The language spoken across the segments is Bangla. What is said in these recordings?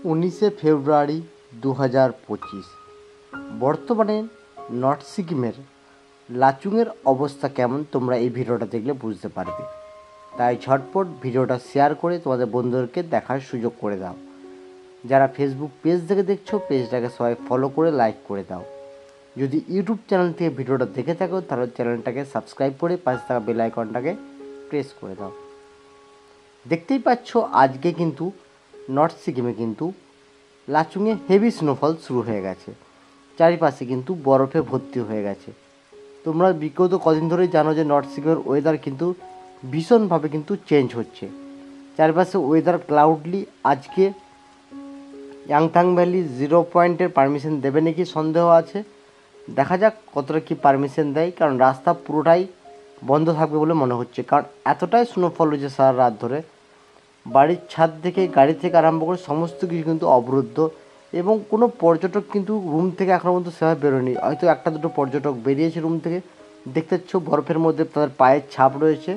19 ফেব্রুয়ারি 2025। বর্তমানে নর্থ সিকিমের লাচুংয়ের অবস্থা কেমন তোমরা এই ভিডিওটা দেখলে বুঝতে পারবে। তাই ঝটপট ভিডিওটা শেয়ার করে তোমাদের বন্ধুদেরকে দেখার সুযোগ করে দাও। যারা ফেসবুক পেজ থেকে দেখছো পেজটাকে সবাই ফলো করে লাইক করে দাও। যদি ইউটিউব চ্যানেল থেকে ভিডিওটা দেখে থাকো তাহলে চ্যানেলটাকে সাবস্ক্রাইব করে পাশে থাকা বেল আইকনটাকে প্রেস করে দাও। দেখতেই পাচ্ছ আজকে কিন্তু নর্থ সিকিমে কিন্তু লাচুংয়ে হেভি স্নোফল শুরু হয়ে গেছে। চারিপাশে কিন্তু বরফে ভর্তি হয়ে গেছে। তোমরা বিগত কদিন ধরেই জানো যে নর্থ সিকিমের ওয়েদার কিন্তু ভীষণভাবে কিন্তু চেঞ্জ হচ্ছে। চারিপাশে ওয়েদার ক্লাউডলি। আজকে ইয়াংথাং ভ্যালি 0 পয়েন্টের পারমিশন দেবে নাকি সন্দেহ আছে। দেখা যাক কতটা কি পারমিশন দেয়, কারণ রাস্তা পুরোটাই বন্ধ থাকবে বলে মনে হচ্ছে, কারণ এতটাই স্নোফল হয়েছে সারা রাত ধরে। বাড়ির ছাদ থেকে গাড়ি থেকে আরম্ভ করে সমস্ত কিছু কিন্তু অবরুদ্ধ, এবং কোনো পর্যটক কিন্তু রুম থেকে এখনও পর্যন্ত সেভাবে বেরোয়নি। হয়তো একটা দুটো পর্যটক বেরিয়েছে রুম থেকে, দেখতে পাচ্ছ বরফের মধ্যে তাদের পায়ের ছাপ রয়েছে।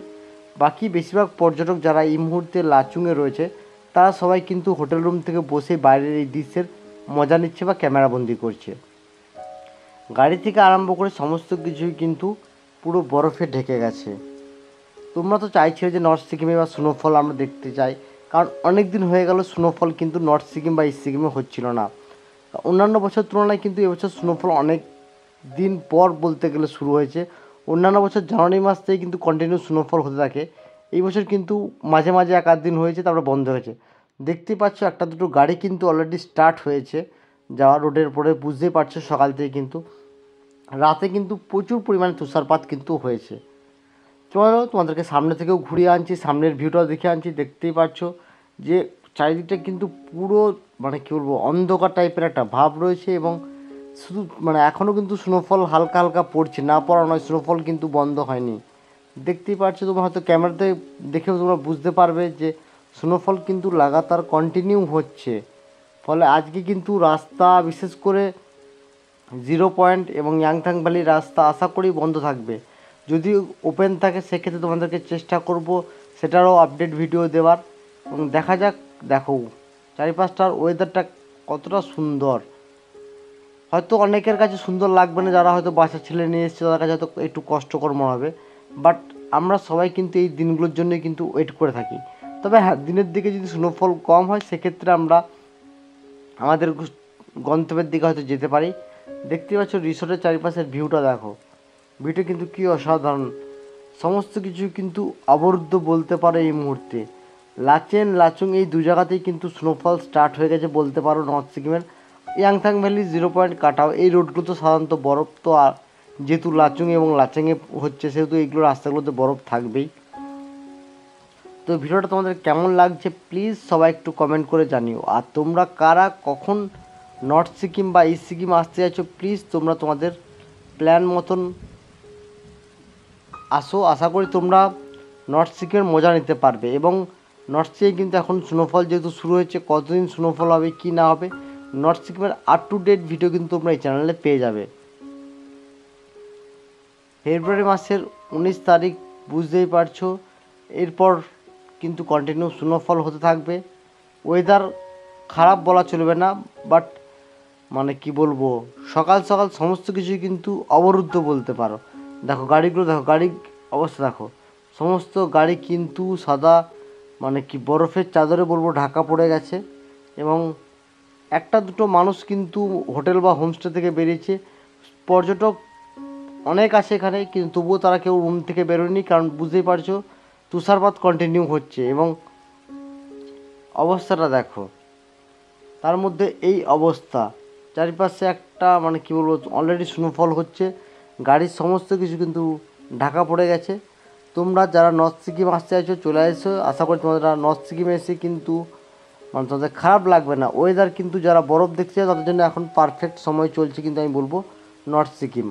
বাকি বেশিরভাগ পর্যটক যারা এই মুহূর্তে লাচুংয়ে রয়েছে তারা সবাই কিন্তু হোটেল রুম থেকে বসে বাইরের এই দৃশ্যের মজা নিচ্ছে বা ক্যামেরাবন্দি করছে। গাড়ি থেকে আরম্ভ করে সমস্ত কিছুই কিন্তু পুরো বরফে ঢেকে গেছে। তোমরা তো চাইছিলে যে নর্থ সিকিমে বা স্নোফল আমরা দেখতে চাই, কারণ অনেক দিন হয়ে গেল স্নোফল কিন্তু নর্থ সিকিম বা ইস্ট সিকিমে হচ্ছিল না। অন্যান্য বছর তুলনায় কিন্তু এবছর স্নোফল অনেক দিন পর বলতে গেলে শুরু হয়েছে। অন্যান্য বছর জানুয়ারি মাস থেকে কিন্তু কন্টিনিউ স্নোফল হতে থাকে। এই বছর কিন্তু মাঝে মাঝে এক আধ দিন হয়েছে, তারপরে বন্ধ হয়েছে। দেখতেই পাচ্ছ একটা দুটো গাড়ি কিন্তু অলরেডি স্টার্ট হয়েছে যাওয়া রোডের উপরে। বুঝতেই পারছো সকাল থেকে কিন্তু রাতে কিন্তু প্রচুর পরিমাণে তুষারপাত কিন্তু হয়েছে। চলো তোমাদেরকে সামনে থেকেও ঘুরিয়ে আনছি, সামনের ভিউটাও দেখে আনছি। দেখতেই পাচ্ছ যে চারিদিকটা কিন্তু পুরো কী বলবো অন্ধকার টাইপের একটা ভাব রয়েছে, এবং শুধু এখনও কিন্তু স্নোফল হালকা হালকা পড়ছে, না পড়া নয়, স্নোফল কিন্তু বন্ধ হয়নি। দেখতেই পাচ্ছ তোমরা, হয়তো ক্যামেরাতে দেখেও তোমরা বুঝতে পারবে যে স্নোফল কিন্তু লাগাতার কন্টিনিউ হচ্ছে। ফলে আজকে কিন্তু রাস্তা বিশেষ করে 0 পয়েন্ট এবং ইয়াংথাং ভ্যালির রাস্তা আশা করি বন্ধ থাকবে। যদি ওপেন থাকে সেক্ষেত্রে তোমাদেরকে চেষ্টা করব সেটারও আপডেট ভিডিও দেওয়ার। এবং দেখা যাক, দেখো চারিপাশটার ওয়েদারটা কতটা সুন্দর। হয়তো অনেকের কাছে সুন্দর লাগবে না, যারা হয়তো বাচ্চা ছেলে নিয়ে এসছে তাদের কাছে হয়তো একটু কষ্টকর মনে হবে, বাট আমরা সবাই কিন্তু এই দিনগুলোর জন্যই কিন্তু ওয়েট করে থাকি। তবে হ্যাঁ, দিনের দিকে যদি স্নোফল কম হয় সেক্ষেত্রে আমরা আমাদের গন্তব্যের দিকে হয়তো যেতে পারি। দেখতে পাচ্ছ রিসোর্টের চারিপাশের ভিউটা দেখো, ভিউটা কিন্তু কী অসাধারণ। সমস্ত কিছু কিন্তু অবরুদ্ধ বলতে পারো এই মুহূর্তে। লাচুং এই দু জায়গাতেই কিন্তু স্নোফল স্টার্ট হয়ে গেছে বলতে পারো। নর্থ সিকিমের ইয়াংথাং ভ্যালি 0 পয়েন্ট কাটাও এই রোডগুলো তো সাধারণত বরফ, তো আর যেহেতু লাচুং এবং লাচেংয়ে হচ্ছে সেহেতু এইগুলো রাস্তাগুলোতে বরফ থাকবেই। তো ভিডিওটা তোমাদের কেমন লাগছে প্লিজ সবাই একটু কমেন্ট করে জানিও। আর তোমরা কারা কখন নর্থ সিকিম বা ইস্ট সিকিম আসতে চাইছো প্লিজ তোমরা তোমাদের প্ল্যান মতন আসো। আশা করি তোমরা নর্থ সিকিমের মজা নিতে পারবে। এবং নর্থ সিকিমে কিন্তু এখন স্নোফল যেহেতু শুরু হয়েছে, কতদিন স্নোফল হবে কি না হবে নর্থ সিকিমের আপ টু ডেট ভিডিও কিন্তু তোমরা এই চ্যানেলে পেয়ে যাবে। ফেব্রুয়ারি মাসের 19 তারিখ বুঝতেই পারছো, এরপর কিন্তু কন্টিনিউ স্নোফল হতে থাকবে। ওয়েদার খারাপ বলা চলবে না, বাট কি বলবো, সকাল সকাল সমস্ত কিছুই কিন্তু অবরুদ্ধ বলতে পারো। দেখো গাড়িগুলো, দেখো গাড়ির অবস্থা দেখো, সমস্ত গাড়ি কিন্তু সাদা বরফের চাদরে বলবো ঢাকা পড়ে গেছে। এবং একটা দুটো মানুষ কিন্তু হোটেল বা হোমস্টে থেকে বেরিয়েছে। পর্যটক অনেক আছে এখানে, কিন্তু তবুও তারা কেউ রুম থেকে বেরোয়নি, কারণ বুঝতেই পারছো তুষারপাত কন্টিনিউ হচ্ছে। এবং অবস্থাটা দেখো, তার মধ্যে এই অবস্থা, চারিপাশে একটা কী বলবো অলরেডি স্নোফল হচ্ছে, গাড়ির সমস্ত কিছু কিন্তু ঢাকা পড়ে গেছে। তোমরা যারা নর্থ সিকিম আসতে চাইছো চলে এসো। আশা করি তোমাদের নর্থ সিকিমে এসে কিন্তু তোমাদের খারাপ লাগবে না। ওয়েদার কিন্তু যারা বরফ দেখতে চায় তাদের জন্য এখন পারফেক্ট সময় চলছে কিন্তু আমি বলবো নর্থ সিকিম।